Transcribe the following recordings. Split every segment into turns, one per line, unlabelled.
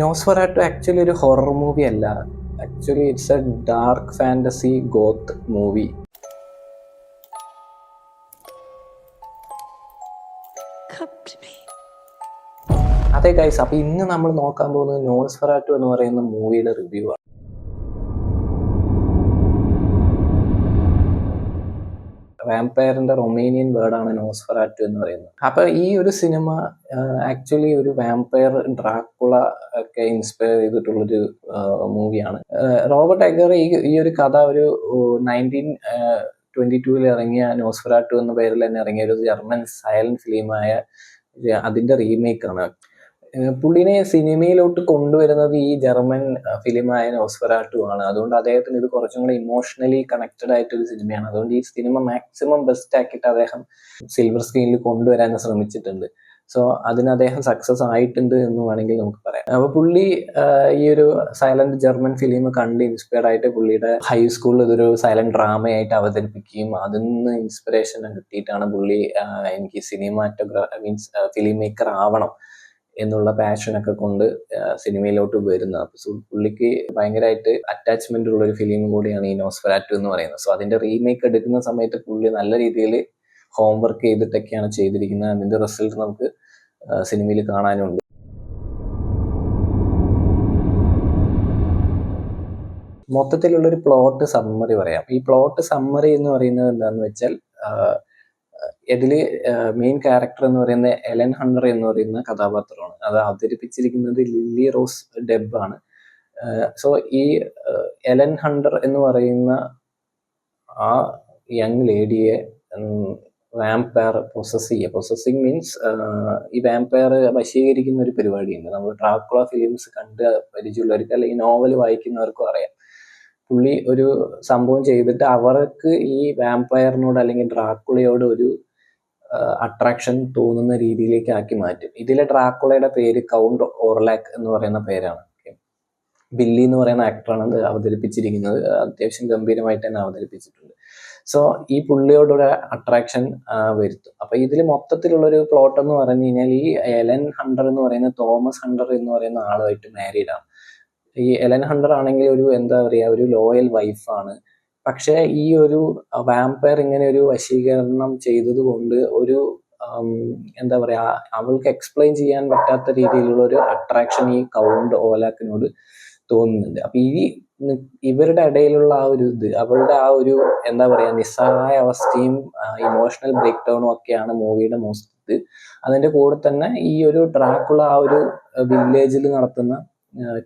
നോസ്ഫെറാറ്റു actually ഒരു horror movie അല്ല. Actually it's a dark fantasy goth movie. അതെ guys, അപ്പോൾ ഇന്ന് നമ്മൾ നോക്കാൻ പോകുന്നത് നോസ്ഫെറാറ്റു എന്ന് പറയുന്ന മൂവിയുടെ റിവ്യൂ ആണ്. വാമ്പയറിന്റെ റൊമേനിയൻ വേർഡാണ് നോസ്ഫെറാറ്റു എന്ന് പറയുന്നത്. അപ്പൊ ഈ ഒരു സിനിമ ആക്ച്വലി ഒരു വാമ്പയർ, ഡ്രാക്കുള ഒക്കെ ഇൻസ്പയർ ചെയ്തിട്ടുള്ളൊരു മൂവിയാണ്. റോബർട്ട് എഗർ ഈ ഒരു കഥ ഒരു 1922 ഇറങ്ങിയ നോസ്ഫെറാറ്റു എന്ന പേരിൽ തന്നെ ഇറങ്ങിയ ഒരു ജർമ്മൻ സൈലന്റ് ഫിലിമായ അതിന്റെ റീമേക്കാണ്. പുള്ളിനെ സിനിമയിലോട്ട് കൊണ്ടുവരുന്നത് ഈ ജർമ്മൻ ഫിലിമായ നോസ്ഫെറാറ്റു ആണ്. അതുകൊണ്ട് അദ്ദേഹത്തിന് ഇത് കുറച്ചും കൂടെ ഇമോഷണലി കണക്റ്റഡ് ആയിട്ടൊരു സിനിമയാണ്. അതുകൊണ്ട് ഈ സിനിമ മാക്സിമം ബെസ്റ്റ് ആക്കിയിട്ട് അദ്ദേഹം സിൽവർ സ്ക്രീനിൽ കൊണ്ടുവരാൻ ശ്രമിച്ചിട്ടുണ്ട്. സോ അതിന് അദ്ദേഹം സക്സസ് ആയിട്ടുണ്ട് എന്ന് വേണമെങ്കിൽ നമുക്ക് പറയാം. അപ്പോൾ പുള്ളി ഈ ഒരു സൈലന്റ് ജർമ്മൻ ഫിലിം കണ്ട് ഇൻസ്പയർഡ് ആയിട്ട് പുള്ളിയുടെ ഹൈസ്കൂളിൽ ഇതൊരു സൈലന്റ് ഡ്രാമയായിട്ട് അവതരിപ്പിക്കുകയും അതിൽ നിന്ന് ഇൻസ്പിറേഷൻ കിട്ടിയിട്ടാണ് പുള്ളി എനിക്ക് മീൻസ് ഫിലിം മേക്കർ ആവണം എന്നുള്ള പാഷനൊക്കെ കൊണ്ട് സിനിമയിലോട്ട് വരുന്നത്. അപ്പോൾ പുള്ളിക്ക് ഭയങ്കരമായിട്ട് അറ്റാച്ച്മെന്റ് ഉള്ള ഒരു ഫിലിം കൂടിയാണ് ഈ നോസ്ഫെറാറ്റു എന്ന് പറയുന്നത്. സോ അതിന്റെ റീമേക്ക് എടുക്കുന്ന സമയത്ത് പുള്ളി നല്ല രീതിയിൽ ഹോംവർക്ക് ചെയ്തിട്ടൊക്കെയാണ് ചെയ്തിരിക്കുന്നത്. അതിന്റെ റിസൾട്ട് നമുക്ക് സിനിമയിൽ കാണാനുണ്ട്. മൊത്തത്തിലുള്ളൊരു പ്ലോട്ട് സമ്മറി പറയാം. ഈ പ്ലോട്ട് സമ്മറി എന്ന് പറയുന്നത് എന്താണെന്ന് വെച്ചാൽ, ഇതില് മെയിൻ ക്യാരക്ടർ എന്ന് പറയുന്ന എലൻ ഹണ്ടർ എന്ന് പറയുന്ന കഥാപാത്രമാണ്. അത് അവതരിപ്പിച്ചിരിക്കുന്നത് ലില്ലി റോസ് ഡെബ് ആണ്. സോ ഈ എലൻ ഹണ്ടർ എന്ന് പറയുന്ന ആ യങ് ലേഡിയെ വാമ്പയർ പൊസസിങ് മീൻസ് ഈ വാമ്പയർ വശീകരിക്കുന്ന ഒരു പരിപാടിയുണ്ട്. നമ്മൾ ഡ്രാക്കുള ഫിലിംസ് കണ്ട് പരിചയമുള്ളവർക്ക് അല്ലെങ്കിൽ നോവൽ വായിക്കുന്നവർക്കും അറിയാം. പുള്ളി ഒരു സംഭവം ചെയ്തിട്ട് അവർക്ക് ഈ വാമ്പയറിനോട് അല്ലെങ്കിൽ ഡ്രാക്കുളയോട് ഒരു അട്രാക്ഷൻ തോന്നുന്ന രീതിയിലേക്ക് ആക്കി മാറ്റും. ഇതിലെ ഡ്രാക്കുളയുടെ പേര് കൗണ്ട് ഓർലാക്ക് എന്ന് പറയുന്ന പേരാണ്. ബില്ലി എന്ന് പറയുന്ന ആക്ടറാണ് അത് അവതരിപ്പിച്ചിരിക്കുന്നത്. അത്യാവശ്യം ഗംഭീരമായിട്ട് തന്നെ അവതരിപ്പിച്ചിട്ടുണ്ട്. സോ ഈ പുള്ളിയോടൊരു അട്രാക്ഷൻ വരുത്തും. അപ്പൊ ഇതിൽ മൊത്തത്തിലുള്ളൊരു പ്ലോട്ട് എന്ന് പറഞ്ഞു കഴിഞ്ഞാൽ, ഈ എലൻ ഹണ്ടർ എന്ന് പറയുന്ന തോമസ് ഹണ്ടർ എന്ന് പറയുന്ന ആളുമായിട്ട് മാരീഡാണ്. ഈ എലൻ ഹണ്ടർ ആണെങ്കിൽ ഒരു എന്താ പറയുക, ഒരു ലോയൽ വൈഫാണ്. പക്ഷെ ഈ ഒരു വാമ്പയർ ഇങ്ങനെ ഒരു വശീകരണം ചെയ്തത് കൊണ്ട് ഒരു എന്താ പറയാ, അവൾക്ക് എക്സ്പ്ലെയിൻ ചെയ്യാൻ പറ്റാത്ത രീതിയിലുള്ള ഒരു അട്രാക്ഷൻ ഈ കൗണ്ട് ഓലാക്കിനോട് തോന്നുന്നുണ്ട്. അപ്പൊ ഇവരുടെ ഇടയിലുള്ള ആ ഒരു അവളുടെ ആ ഒരു എന്താ പറയാ നിസ്സഹായ അവസ്ഥയും ഇമോഷണൽ ബ്രേക്ക് ഡൗണും ഒക്കെയാണ് മൂവിയുടെ മോസ്റ്റ്. അതിന്റെ കൂടെ തന്നെ ഈ ഒരു ഡ്രാക്കുള ആ ഒരു വില്ലേജിൽ നടത്തുന്ന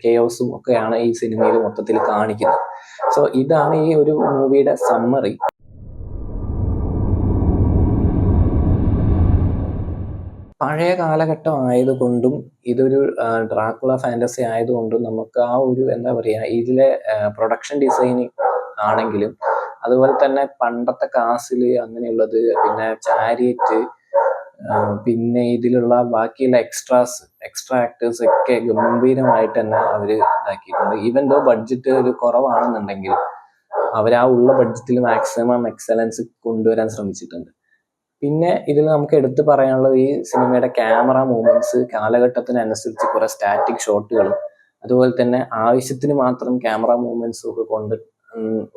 കെയോസും ഒക്കെയാണ് ഈ സിനിമയിൽ മൊത്തത്തിൽ കാണിക്കുന്നത്. സോ ഇതാണ് ഈ ഒരു മൂവിയുടെ സമ്മറി. പഴയ കാലഘട്ടം ആയതുകൊണ്ടും ഇതൊരു ഡ്രാക്കുള ഫാന്റസി ആയതുകൊണ്ടും നമുക്ക് ആ ഒരു എന്താ പറയുക, ഇതിലെ പ്രൊഡക്ഷൻ ഡിസൈനിങ് ആണെങ്കിലും അതുപോലെ തന്നെ പണ്ടത്തെ കാസില് അങ്ങനെയുള്ളത്, പിന്നെ ചാരിയറ്റ്, പിന്നെ ഇതിലുള്ള ബാക്കിയുള്ള എക്സ്ട്രാ ആക്ടേഴ്സ് ഒക്കെ ഗംഭീരമായിട്ട് തന്നെ അവർ ഇതാക്കിയിട്ടുണ്ട്. ഈവൻ ദോ ബഡ്ജറ്റ് ഒരു കുറവാണെന്നുണ്ടെങ്കിൽ അവർ ആ ഉള്ള ബഡ്ജറ്റിൽ മാക്സിമം എക്സലൻസ് കൊണ്ടുവരാൻ ശ്രമിച്ചിട്ടുണ്ട്. പിന്നെ ഇതിൽ നമുക്ക് എടുത്തു പറയാനുള്ളത് ഈ സിനിമയുടെ ക്യാമറ മൂവ്മെന്റ്സ് കാലഘട്ടത്തിനനുസരിച്ച് കുറെ സ്റ്റാറ്റിക് ഷോട്ടുകളും അതുപോലെ തന്നെ ആവശ്യത്തിന് മാത്രം ക്യാമറ മൂവ്മെന്റ്സും ഒക്കെ കൊണ്ട്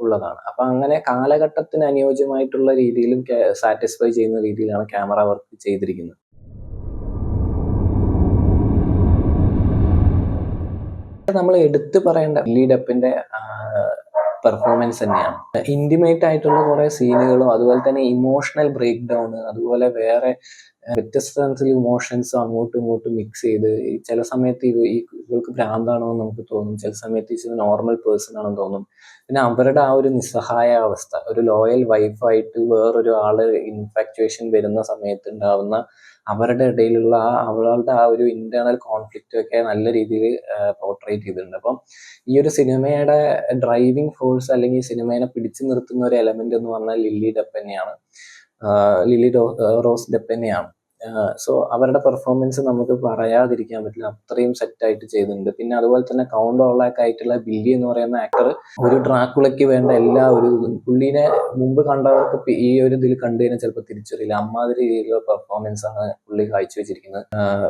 ഉള്ളതാണ്. അപ്പൊ അങ്ങനെ കാലഘട്ടത്തിന് അനുയോജ്യമായിട്ടുള്ള രീതിയിലും സാറ്റിസ്ഫൈ ചെയ്യുന്ന രീതിയിലാണ് ക്യാമറ വർക്ക് ചെയ്തിരിക്കുന്നത്. നമ്മൾ എടുത്തു പറയേണ്ട ലില്ലി ഡെപ്പിന്റെ പെർഫോമൻസ് തന്നെയാണ്. ഇന്റിമേറ്റ് ആയിട്ടുള്ള കുറെ സീനുകളും അതുപോലെ തന്നെ ഇമോഷണൽ ബ്രേക്ക് ഡൗൺ, അതുപോലെ വേറെ വ്യത്യസ്ത തരത്തിലുള്ള ഇമോഷൻസും അങ്ങോട്ടും ഇങ്ങോട്ടും മിക്സ് ചെയ്ത് ചില സമയത്ത് ഇവൾക്ക് ഭ്രാന്താണോ എന്ന് നമുക്ക് തോന്നും, ചില സമയത്ത് ഇത് നോർമൽ പേഴ്സൺ ആണെന്ന് തോന്നും. പിന്നെ അവരുടെ ആ ഒരു നിസ്സഹായ അവസ്ഥ, ഒരു ലോയൽ വൈഫായിട്ട് വേറൊരു ആള് ഇൻഫാക്ച്വേഷൻ വരുന്ന സമയത്ത് ഉണ്ടാവുന്ന അവരുടെ ഇടയിലുള്ള അവളുടെ ആ ഒരു ഇന്റേണൽ കോൺഫ്ലിക്റ്റ് ഒക്കെ നല്ല രീതിയിൽ പോർട്രേറ്റ് ചെയ്തിട്ടുണ്ട്. അപ്പം ഈ ഒരു സിനിമയുടെ ഡ്രൈവിംഗ് ഫോഴ്സ് അല്ലെങ്കിൽ സിനിമയെ പിടിച്ചു നിർത്തുന്ന ഒരു എലമെന്റ് എന്ന് പറഞ്ഞാൽ ലില്ലി റോസ് ഡെപ്പ് തന്നെയാണ്. സോ അവരുടെ പെർഫോമൻസ് നമുക്ക് പറയാതിരിക്കാൻ പറ്റില്ല, അത്രയും സെറ്റായിട്ട് ചെയ്തിട്ടുണ്ട്. പിന്നെ അതുപോലെ തന്നെ കൗണ്ട് ഓളാക്ക് ആയിട്ടുള്ള ബില്ലി എന്ന് പറയുന്ന ആക്ടർ ഒരു ഡ്രാക്കുളയ്ക്ക് വേണ്ട എല്ലാ ഒരു പുള്ളീനെ മുമ്പ് കണ്ടവർക്ക് ഈ ഒരു ഇതിൽ കണ്ടു കഴിഞ്ഞാൽ ചിലപ്പോൾ തിരിച്ചറിയില്ല, അമ്മാതിരി രീതിയിലുള്ള പെർഫോമൻസ് ആണ് പുള്ളി കാഴ്ചവെച്ചിരിക്കുന്നത്.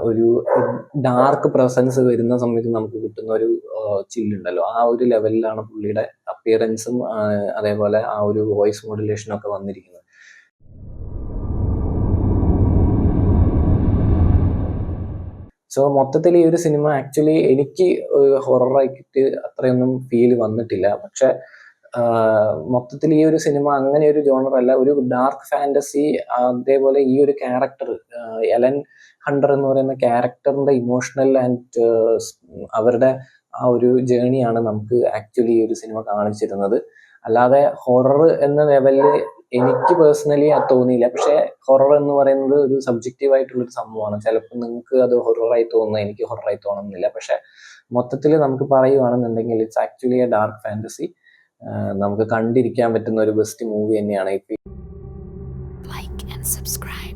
ഒരു ഡാർക്ക് പ്രസൻസ് വരുന്ന സമയത്ത് നമുക്ക് കിട്ടുന്ന ഒരു ചില്ലുണ്ടല്ലോ, ആ ഒരു ലെവലിലാണ് പുള്ളിയുടെ അപ്പിയറൻസും അതേപോലെ ആ ഒരു വോയിസ് മോഡുലേഷനും ഒക്കെ വന്നിരിക്കുന്നത്. സോ മൊത്തത്തിൽ ഈ ഒരു സിനിമ ആക്ച്വലി എനിക്ക് ഹൊററായിട്ട് അത്രയൊന്നും ഫീൽ വന്നിട്ടില്ല. പക്ഷെ മൊത്തത്തിൽ ഈ ഒരു സിനിമ അങ്ങനെ ഒരു ജോണർ അല്ല, ഒരു ഡാർക്ക് ഫാന്റസി. അതേപോലെ ഈ ഒരു ക്യാരക്ടർ എലൻ ഹണ്ടർ എന്ന് പറയുന്ന ക്യാരക്ടറിന്റെ ഇമോഷണൽ ആൻഡ് അവരുടെ ആ ഒരു ജേണിയാണ് നമുക്ക് ആക്ച്വലി ഈ ഒരു സിനിമ കാണിച്ചിരുന്നത്. അല്ലാതെ ഹൊറർ എന്ന ലെവലിൽ എനിക്ക് പേഴ്സണലി അത് തോന്നിയില്ല. പക്ഷെ ഹൊറർ എന്ന് പറയുന്നത് ഒരു സബ്ജക്റ്റീവ് ആയിട്ടുള്ളൊരു സംഭവമാണ്. ചിലപ്പോൾ നിങ്ങൾക്ക് അത് ഹൊററായി തോന്നുന്നു, എനിക്ക് ഹൊററായി തോന്നുന്നില്ല. പക്ഷെ മൊത്തത്തിൽ നമുക്ക് പറയുകയാണെന്നുണ്ടെങ്കിൽ it's actually A dark fantasy. നമുക്ക് കണ്ടിരിക്കാൻ പറ്റുന്ന ഒരു ബെസ്റ്റ് മൂവി തന്നെയാണ്.
Like and subscribe.